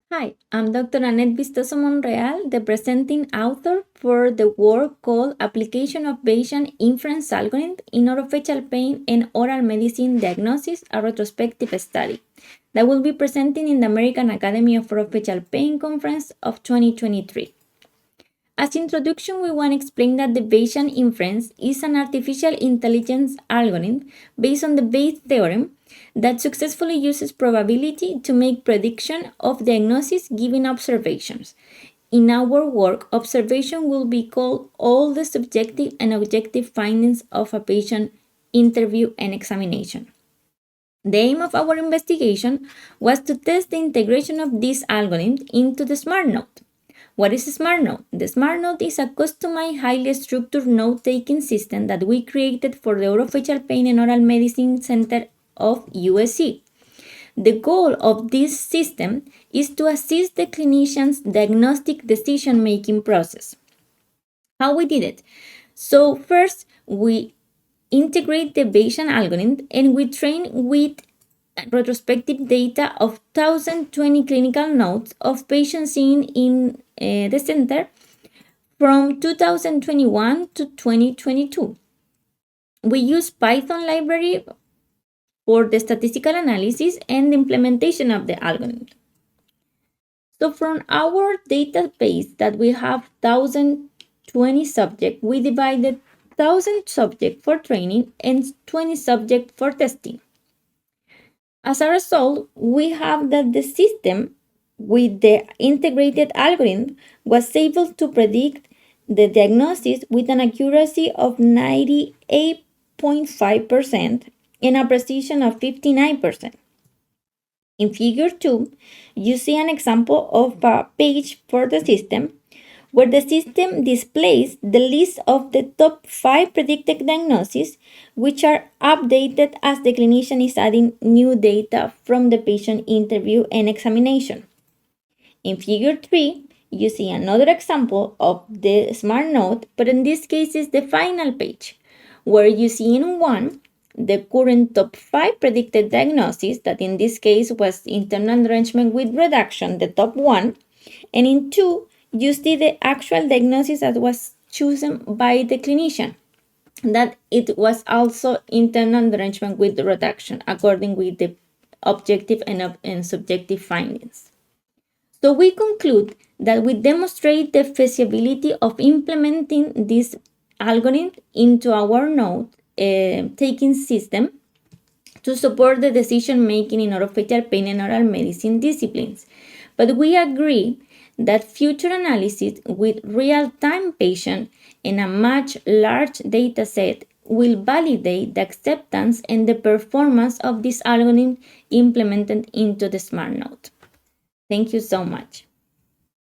Hi, I'm Dr. Annette Vistoso Monreal, the presenting author for the work called Application of Bayesian Inference Algorithm in Orofacial Pain and Oral Medicine Diagnosis, a retrospective study that will be presented in the American Academy of Orofacial Pain Conference of 2023. As introduction, we want to explain that the Bayesian inference is an artificial intelligence algorithm based on the Bayes theorem that successfully uses probability to make prediction of diagnosis given observations. In our work, observation will be called all the subjective and objective findings of a patient interview and examination. The aim of our investigation was to test the integration of this algorithm into the SMART node. What is a SMART node? The SMART node is a customized, highly structured note-taking system that we created for the Orofacial Pain and Oral Medicine Center of USC. The goal of this system is to assist the clinician's diagnostic decision-making process. How we did it? So first, we integrate the Bayesian algorithm and we train with retrospective data of 1,020 clinical notes of patients seen in the center from 2021 to 2022. We use Python library for the statistical analysis and the implementation of the algorithm. So from our database that we have 1,020 subjects, we divided 1,000 subjects for training and 20 subjects for testing. As a result, we have that the system with the integrated algorithm was able to predict the diagnosis with an accuracy of 98.5% and a precision of 59%. In figure 2, you see an example of a page for the system where the system displays the list of the top 5 predicted diagnoses, which are updated as the clinician is adding new data from the patient interview and examination. In figure 3, you see another example of the SMART node, but in this case is the final page, where you see in 1 the current top 5 predicted diagnoses, that in this case was internal enlargement with reduction, the top 1, and in 2, you see the actual diagnosis that was chosen by the clinician, that it was also internal enlargement with reduction, according with the objective and subjective findings. So we conclude that we demonstrate the feasibility of implementing this algorithm into our note-taking system to support the decision-making in orofacial pain and oral medicine disciplines. But we agree that future analysis with real-time patient and a much large data set will validate the acceptance and the performance of this algorithm implemented into the SMART node. Thank you so much.